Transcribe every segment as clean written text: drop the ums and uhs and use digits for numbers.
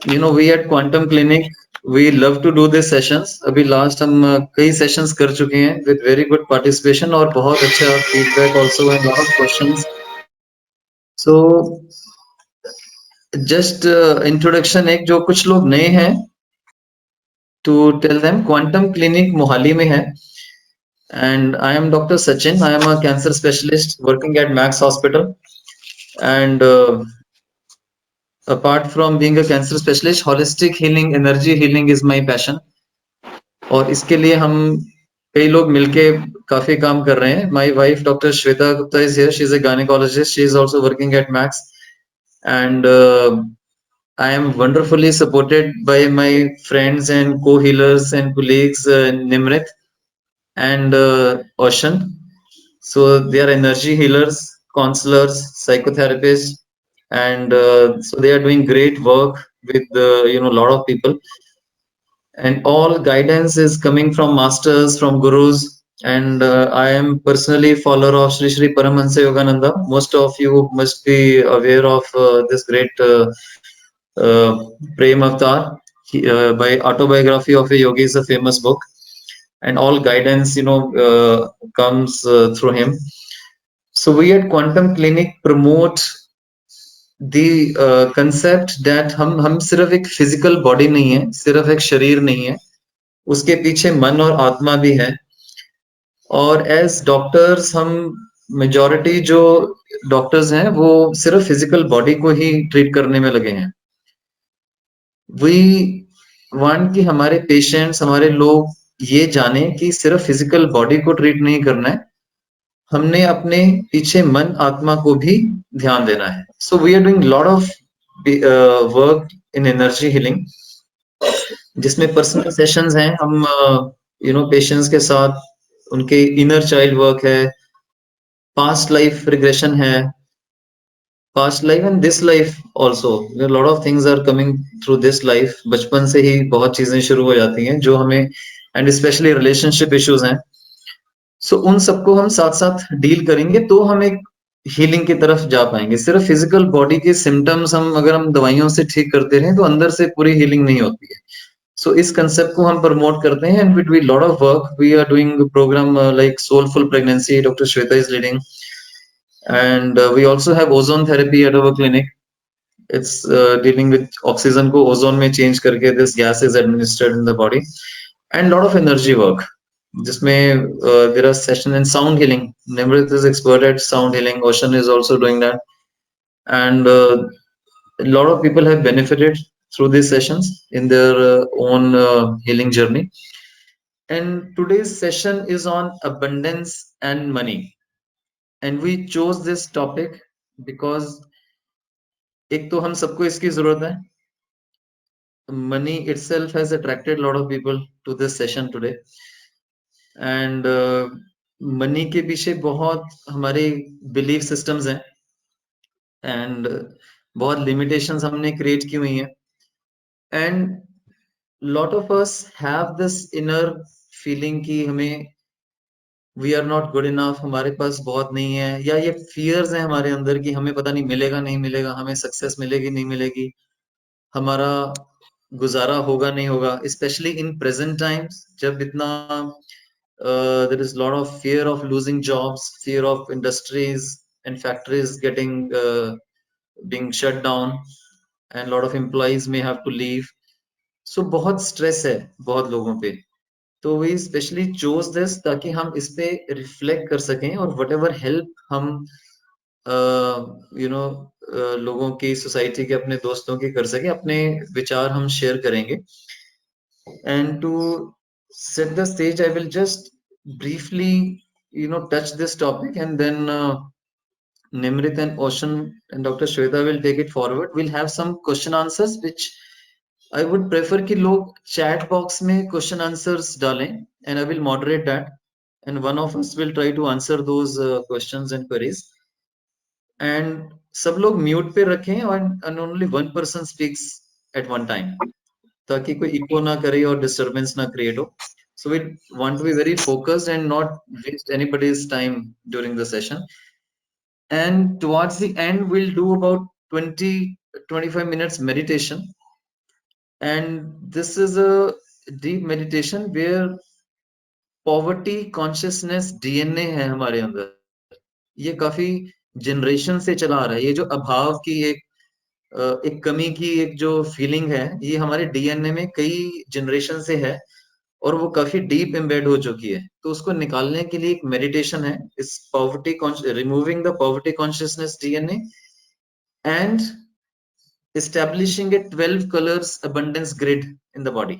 We at Quantum Clinic, we love to do these sessions. अभी last हम कई sessions कर चुके हैं with very good participation और बहुत अच्छा feedback also and lot of questions. So just introduction एक जो कुछ लोग नए हैं to tell them Quantum Clinic Mohali में है and I am Dr. Sachin. I am a cancer specialist working at Max Hospital and apart from being a cancer specialist, holistic healing, energy healing is my passion. और इसके लिए हम कई लोग मिलके काफी काम कर रहे हैं. My wife, Dr. Shweta Gupta, is here. She's a gynecologist. She is also working at Max, and I am wonderfully supported by my friends and co-healers and colleagues, Nimrit and Ocean. So they are energy healers, counselors, psychotherapists, and so they are doing great work with a lot of people. And all guidance is coming from masters, from gurus. And I am personally follower of Sri Paramahansa Yogananda. Most of you must be aware of this great uh, Prem Avatar. By Autobiography of a Yogi is a famous book, and all guidance comes through him. So we at Quantum Clinic promote the concept that हम सिर्फ एक physical body नहीं है, सिर्फ एक शरीर नहीं है, उसके पीछे मन और आत्मा भी है. और एज डॉक्टर्स हम मेजॉरिटी जो डॉक्टर्स हैं वो सिर्फ फिजिकल बॉडी को ही ट्रीट करने में लगे हैं. वी वांट कि हमारे पेशेंट्स, हमारे लोग ये जाने कि सिर्फ फिजिकल बॉडी को ट्रीट नहीं करना है, हमने अपने पीछे मन आत्मा को भी ध्यान देना है. So we are doing lot of work in energy healing, जिसमें पर्सनल सेशंस हैं. हम पेशेंट्स के साथ उनके इनर चाइल्ड वर्क है, पास्ट लाइफ रिग्रेशन है, past life and this life also. Lot of things are coming through this life. बचपन से ही बहुत चीजें शुरू हो जाती हैं जो हमें, एंड स्पेशली रिलेशनशिप इश्यूज हैं. सो उन सबको हम साथ साथ डील करेंगे तो हम एक हीलिंग की तरफ जा पाएंगे. सिर्फ फिजिकल बॉडी के सिम्टम्स अगर हम दवाइयों से ठीक करते रहें तो अंदर से पूरी हीलिंग नहीं होती है. सो इस कंसेप्ट को हम प्रमोट करते हैं and we lot of work. We are doing program like soulful pregnancy, doctor Shweta is leading, and we also have ozone therapy at our clinic. It's dealing with oxygen को ozone में change करके this gas is administered in the body, and lot of energy work जिसमें there are session in sound healing. Nimrit is expert at sound healing. Ocean is also doing that, and a lot of people have benefited through these sessions in their own healing journey. And today's session is on abundance and money, and we chose this topic because एक तो हम सबको इसकी जरूरत है. Money itself has attracted a lot of people to this session today, and money के पीछे बहुत हमारे बिलीफ सिस्टम्स हैं एंड बहुत लिमिटेशंस हमने क्रिएट की हुई हैं. And lot of us have this inner feeling कि हमें we are not good enough, हमारे पास बहुत नहीं है, या ये फियर्स हैं हमारे अंदर कि हमें पता नहीं मिलेगा नहीं मिलेगा, हमें सक्सेस मिलेगी नहीं मिलेगी, हमारा गुजारा होगा नहीं होगा. स्पेशली इन प्रेजेंट टाइम्स जब इतना there is a lot of fear of losing jobs, fear of industries and factories getting being shut down, and a lot of employees may have to leave. So बहुत stress है बहुत लोगों पे. तो we specially chose this ताकि हम इस पे रिफ्लेक्ट कर सकें और वट एवर हेल्प हम लोगों की, सोसाइटी के, अपने दोस्तों की कर सके, अपने विचार हम शेयर करेंगे. And to set the stage, I will just briefly touch this topic, and then Nimrit and Ocean and Dr. Shweta will take it forward. We'll have some question answers which I would prefer कि लोग chat box में question answers डालें, and I will moderate that, and one of us will try to answer those questions and queries. And सब लोग mute पे रखें and only one person speaks at one time, ताकि कोई echo ना करे और disturbance ना create हो. So we want to be very focused and not waste anybody's time during the session. And towards the end, we'll do about 20-25 minutes meditation. and this is a deep meditation where poverty consciousness DNA है हमारे अंदर। ये काफी generation से चला आ रहा है। ये जो अभाव की एक कमी की एक जो फीलिंग है, ये हमारे डीएनए में कई जनरेशन से है और वो काफी डीप एम्बेड हो चुकी है। तो उसको निकालने के लिए एक मेडिटेशन है, इस poverty removing the poverty consciousness DNA and establishing a 12 colors abundance grid in the body.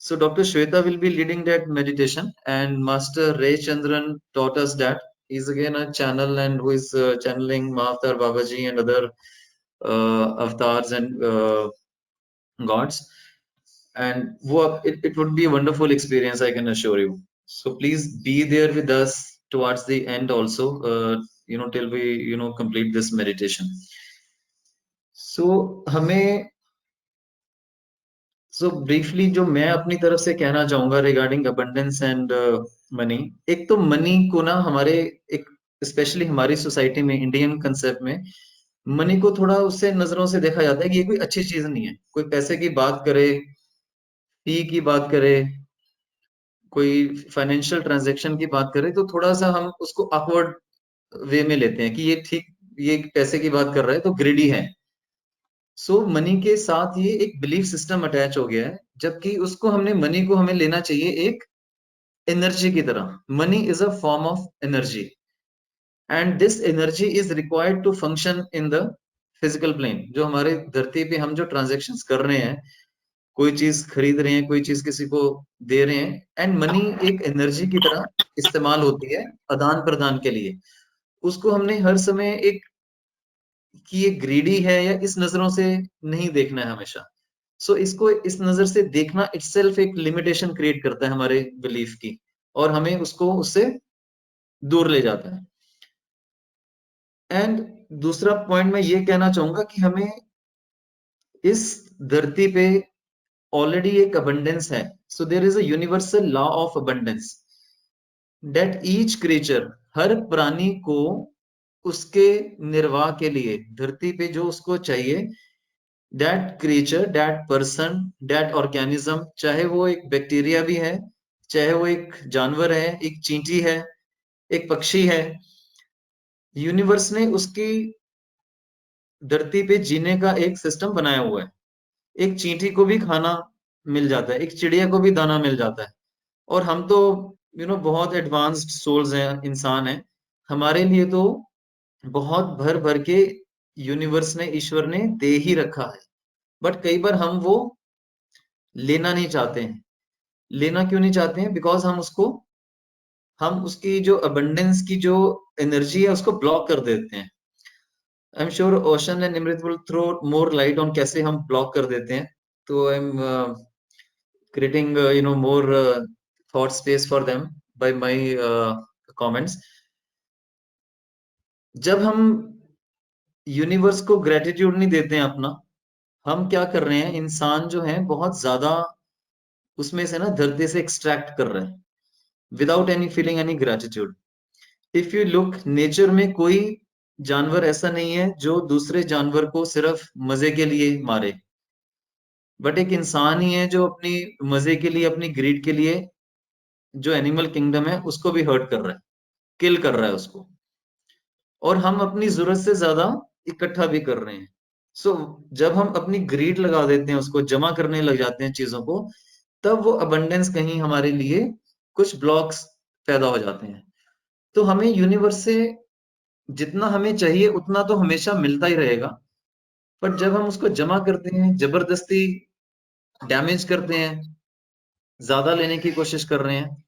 So Dr. Shweta will be leading that meditation, and Master Ray Chandran taught us that. He's again a channel and who is channeling Mahavatar Babaji and other avatars and gods. And it would be a wonderful experience, I can assure you. So please be there with us towards the end also, till we, complete this meditation. So हमें सो briefly जो मैं अपनी तरफ से कहना चाहूंगा regarding abundance and money, एक तो मनी को ना हमारे एक स्पेशली हमारी सोसाइटी में, इंडियन कंसेप्ट में मनी को थोड़ा उससे नजरों से देखा जाता है कि ये कोई अच्छी चीज नहीं है। कोई पैसे की बात करे, फी की बात करे, कोई फाइनेंशियल ट्रांजैक्शन की बात करे, तो थोड़ा सा हम उसको अपवर्ड वे में लेते हैं कि ये ठीक, ये पैसे की बात कर रहा है तो ग्रेडी है। सो मनी के साथ ये एक बिलीफ सिस्टम अटैच हो गया है, जबकि उसको मनी को हमें लेना चाहिए एक एनर्जी की तरह। Money is a form of energy and this energy is required to function in the physical plane. जो हमारे धरती पे हम जो ट्रांजेक्शन्स कर रहे हैं, कोई चीज खरीद रहे हैं, कोई चीज किसी को दे रहे हैं, एंड मनी एक एनर्जी की तरह इस्तेमाल होती है आदान प्रदान के लिए। उसको हमने हर समय एक कि ये ग्रीडी है या इस नजरों से नहीं देखना है हमेशा। सो इसको इस नजर से देखना इटसेल्फ एक लिमिटेशन क्रिएट करता है हमारे बिलीफ की, और हमें उसको उससे दूर ले जाता है। एंड दूसरा पॉइंट मैं ये कहना चाहूंगा कि हमें इस धरती पे ऑलरेडी एक अबंडेंस है। So there is a universal law of abundance that each creature, हर प्राणी को उसके निर्वाह के लिए धरती पे जो उसको चाहिए, that creature, that person, that organism, चाहे वो एक बैक्टीरिया भी है, चाहे वो एक जानवर है, एक चींटी है, एक पक्षी है, यूनिवर्स ने उसकी धरती पे जीने का एक सिस्टम बनाया हुआ है। एक चींटी को भी खाना मिल जाता है, एक चिड़िया को भी दाना मिल जाता है, और हम तो बहुत एडवांस्ड सोल्स हैं, इंसान हैं, हमारे लिए तो बहुत भर भर के यूनिवर्स ने, ईश्वर ने दे ही रखा है। बट कई बार हम वो लेना नहीं चाहते हैं। लेना क्यों नहीं चाहते हैं? बिकॉज हम उसकी जो अबंडेंस की जो एनर्जी है उसको ब्लॉक कर देते हैं। I am sure ocean and Nimrit will throw more light on कैसे हम ब्लॉक कर देते हैं। तो I am creating more thought space for them by my comments. जब हम यूनिवर्स को ग्रेटिट्यूड नहीं देते हैं अपना, हम क्या कर रहे हैं, इंसान जो है बहुत ज्यादा उसमें से ना धरती से एक्सट्रैक्ट कर रहे हैं without any feeling any gratitude. If you look nature में, कोई जानवर ऐसा नहीं है जो दूसरे जानवर को सिर्फ मजे के लिए मारे, बट एक इंसान ही है जो अपनी मजे के लिए, अपनी ग्रीड के लिए जो एनिमल किंगडम है उसको भी हर्ट कर रहा है, किल कर रहा है उसको, और हम अपनी जरूरत से ज्यादा इकट्ठा भी कर रहे हैं। सो जब हम अपनी ग्रीड लगा देते हैं, उसको जमा करने लग जाते हैं चीजों को, तब वो अबंडेंस कहीं हमारे लिए कुछ ब्लॉक्स पैदा हो जाते हैं। तो हमें यूनिवर्स से जितना हमें चाहिए उतना तो हमेशा मिलता ही रहेगा, पर जब हम उसको जमा करते हैं, जबरदस्ती डैमेज करते हैं, ज्यादा लेने की कोशिश कर रहे हैं,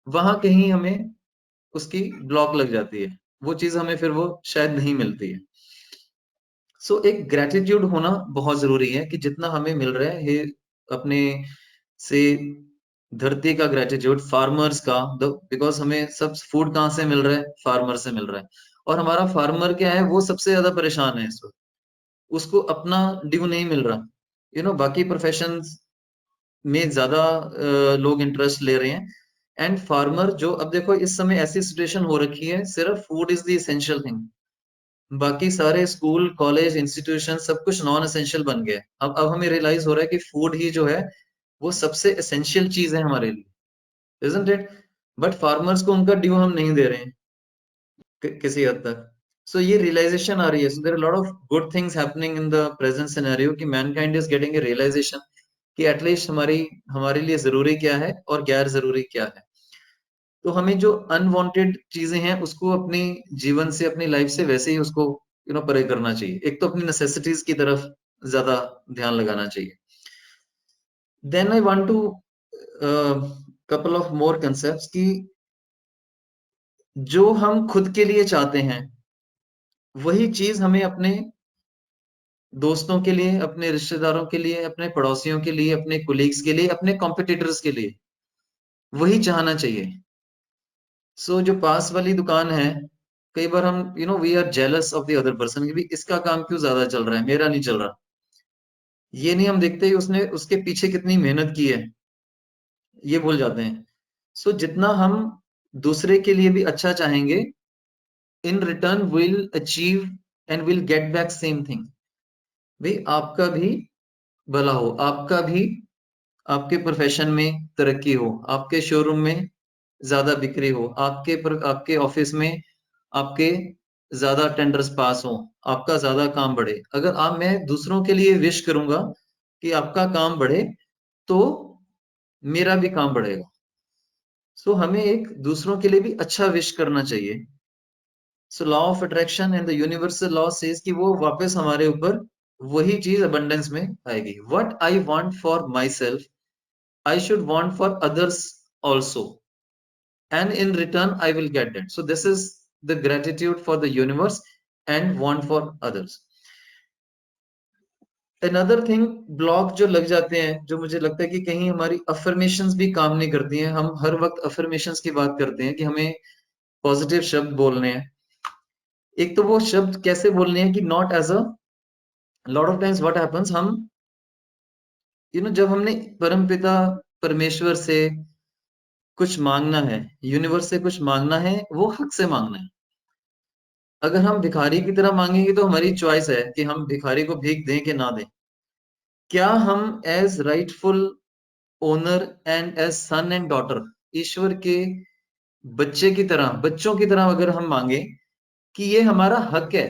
वहां कहीं हमें उसकी ब्लॉक लग जाती है, वो चीज हमें फिर वो शायद नहीं मिलती है। सो एक ग्रेटिट्यूड होना बहुत जरूरी है कि जितना हमें मिल रहा है, ये अपने से धरती का ग्रेटिट्यूड, फार्मर्स का, बिकॉज हमें सब फूड कहाँ से मिल रहा है, फार्मर से मिल रहा है, और हमारा फार्मर क्या है, वो सबसे ज्यादा परेशान है इस वक्त, उसको अपना ड्यू नहीं मिल रहा। बाकी प्रोफेशन में ज्यादा लोग इंटरेस्ट ले रहे हैं, एंड फार्मर जो, अब देखो इस समय ऐसी सिचुएशन हो रखी है, सिर्फ food is the essential thing, बाकी सारे स्कूल, कॉलेज, इंस्टीट्यूशन सब कुछ नॉन एसेंशियल बन गया। अब हमें रियलाइज हो रहा है कि फूड ही जो है वो सबसे एसेंशियल चीज है हमारे लिए, इजंट इट? बट फार्मर्स को उनका ड्यू हम नहीं दे रहे हैं किसी हद तक। सो ये रियलाइजेशन आ रही है। So there are lot of good things happening in the present scenario कि mankind is getting a realisation कि एटलीस्ट हमारे लिए जरूरी क्या है और गैर जरूरी क्या है। तो हमें जो अनवांटेड चीजें हैं उसको अपनी जीवन से, अपनी लाइफ से वैसे ही उसको परे करना चाहिए। एक तो अपनी नेसेसिटीज की तरफ ज्यादा ध्यान लगाना चाहिए। Then I want to couple of more concepts कि जो हम खुद के लिए चाहते हैं वही चीज हमें अपने दोस्तों के लिए, अपने रिश्तेदारों के लिए, अपने पड़ोसियों के लिए, अपने कोलीग्स के लिए, अपने कॉम्पिटिटर्स के लिए वही चाहना चाहिए। सो जो पास वाली दुकान है, कई बार हम we are jealous of the other person कि भी इसका काम क्यों ज्यादा चल रहा है, मेरा नहीं चल रहा। ये नहीं हम देखते ही उसने उसके पीछे कितनी मेहनत की है, ये भूल जाते हैं। सो जितना हम दूसरे के लिए भी अच्छा चाहेंगे, in return will achieve and will get back same thing. भाई आपका भी भला हो, आपका भी, आपके प्रोफेशन में तरक्की हो, आपके शोरूम में ज्यादा बिक्री हो, आपके ऑफिस में आपके ज्यादा टेंडर्स पास हो, आपका ज्यादा काम बढ़े। अगर मैं दूसरों के लिए विश करूंगा कि आपका काम बढ़े, तो मेरा भी काम बढ़ेगा। सो हमें एक दूसरों के लिए भी अच्छा विश करना चाहिए। So law of attraction and the universal law says कि वो वापस हमारे ऊपर वही चीज अबंडेंस में आएगी। What I want for my self, I should want for others also, and in return I will get that. So this is the gratitude for the universe and want for others. Another thing, block जो लग जाते हैं, जो मुझे लगता है कि कहीं हमारी अफर्मेशंस भी काम नहीं करती हैं। हम हर वक्त अफर्मेशंस की बात करते हैं कि हमें पॉजिटिव शब्द बोलने हैं। एक तो वो शब्द कैसे बोलने हैं कि not as a, lot of times what happens, हम जब हमने परम पिता परमेश्वर से कुछ मांगना है, यूनिवर्स से कुछ मांगना है, वो हक से मांगना है। अगर हम भिखारी की तरह मांगेंगे तो हमारी चॉइस है कि हम भिखारी को भीख दें कि ना दें। क्या हम as rightful owner and as son and daughter ईश्वर के बच्चों की तरह अगर हम मांगे कि ये हमारा हक है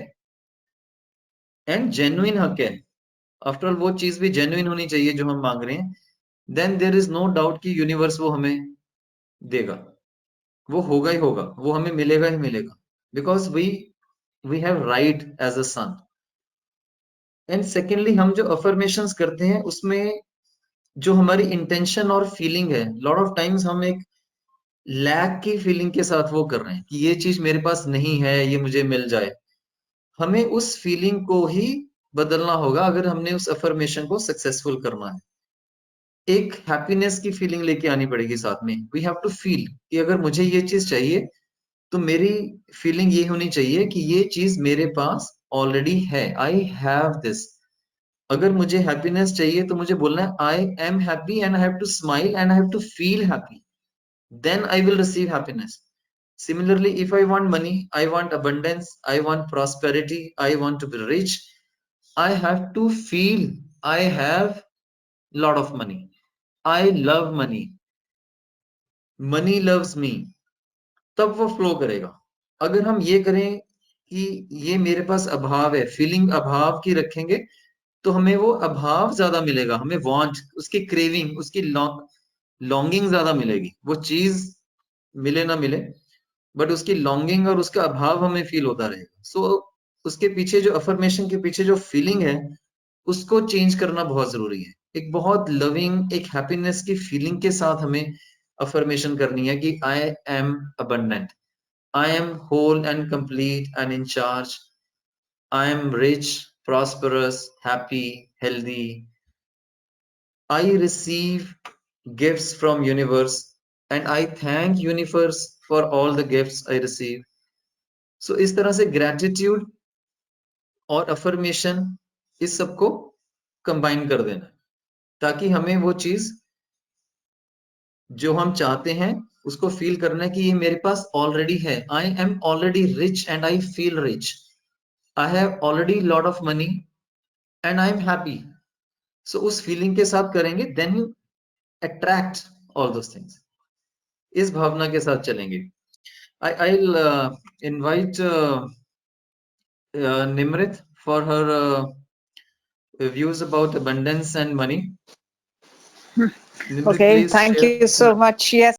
एंड जेन्युइन हक है, आफ्टर ऑल वो चीज भी जेन्युइन होनी चाहिए जो हम मांग रहे हैं, then there is no doubt कि यूनिवर्स वो हमें देगा। वो होगा ही होगा, वो हमें मिलेगा ही मिलेगा, because we have right as a son. And secondly, हम जो अफर्मेशंस करते हैं उसमें जो हमारी इंटेंशन और फीलिंग है, लॉट ऑफ टाइम्स हम एक लैक की फीलिंग के साथ वो कर रहे हैं कि ये चीज मेरे पास नहीं है, ये मुझे मिल जाए। हमें उस फीलिंग को ही बदलना होगा अगर हमने उस अफर्मेशन को सक्सेसफुल करना है। एक हैप्पीनेस की फीलिंग लेके आनी पड़ेगी साथ में। वी हैव टू फील कि अगर मुझे ये चीज चाहिए तो मेरी फीलिंग ये होनी चाहिए कि ये चीज मेरे पास ऑलरेडी है, आई हैव दिस। अगर मुझे हैप्पीनेस चाहिए तो मुझे बोलना है I am happy and I have to smile and I have to feel happy, then I will receive happiness. Similarly, if I want money, I want abundance, I want prosperity, I want to be rich, I have to feel I have lot of money, I love money, money loves me, तब वो flow करेगा। अगर हम ये करें कि ये मेरे पास अभाव है, फीलिंग अभाव की रखेंगे, तो हमें वो अभाव ज्यादा मिलेगा, हमें वांट, उसकी क्रेविंग, उसकी लॉन्गिंग ज्यादा मिलेगी। वो चीज मिले ना मिले, बट उसकी लॉन्गिंग और उसका अभाव हमें फील होता रहेगा। सो उसके पीछे जो अफर्मेशन के पीछे जो फीलिंग है, उसको चेंज करना बहुत जरूरी है। एक बहुत लविंग, एक हैप्पीनेस की फीलिंग के साथ हमें अफर्मेशन करनी है कि I am abundant, I am whole and complete and in charge, I am rich, prosperous, happy, healthy. I receive gifts from universe and I thank universe for all the gifts I receive. So इस तरह से gratitude और affirmation, इस सबको combine कर देना ताकि हमें वो चीज जो हम चाहते हैं उसको फील करना है कि ये मेरे पास ऑलरेडी है। I am already rich and I feel rich. I have already lot of money and I am happy. So उस feeling के साथ करेंगे, then you attract all those things. इस भावना के साथ चलेंगे. I'll invite Nimrit for her views about abundance and money. Nimrit, Okay, please thank share. you so much. Yes,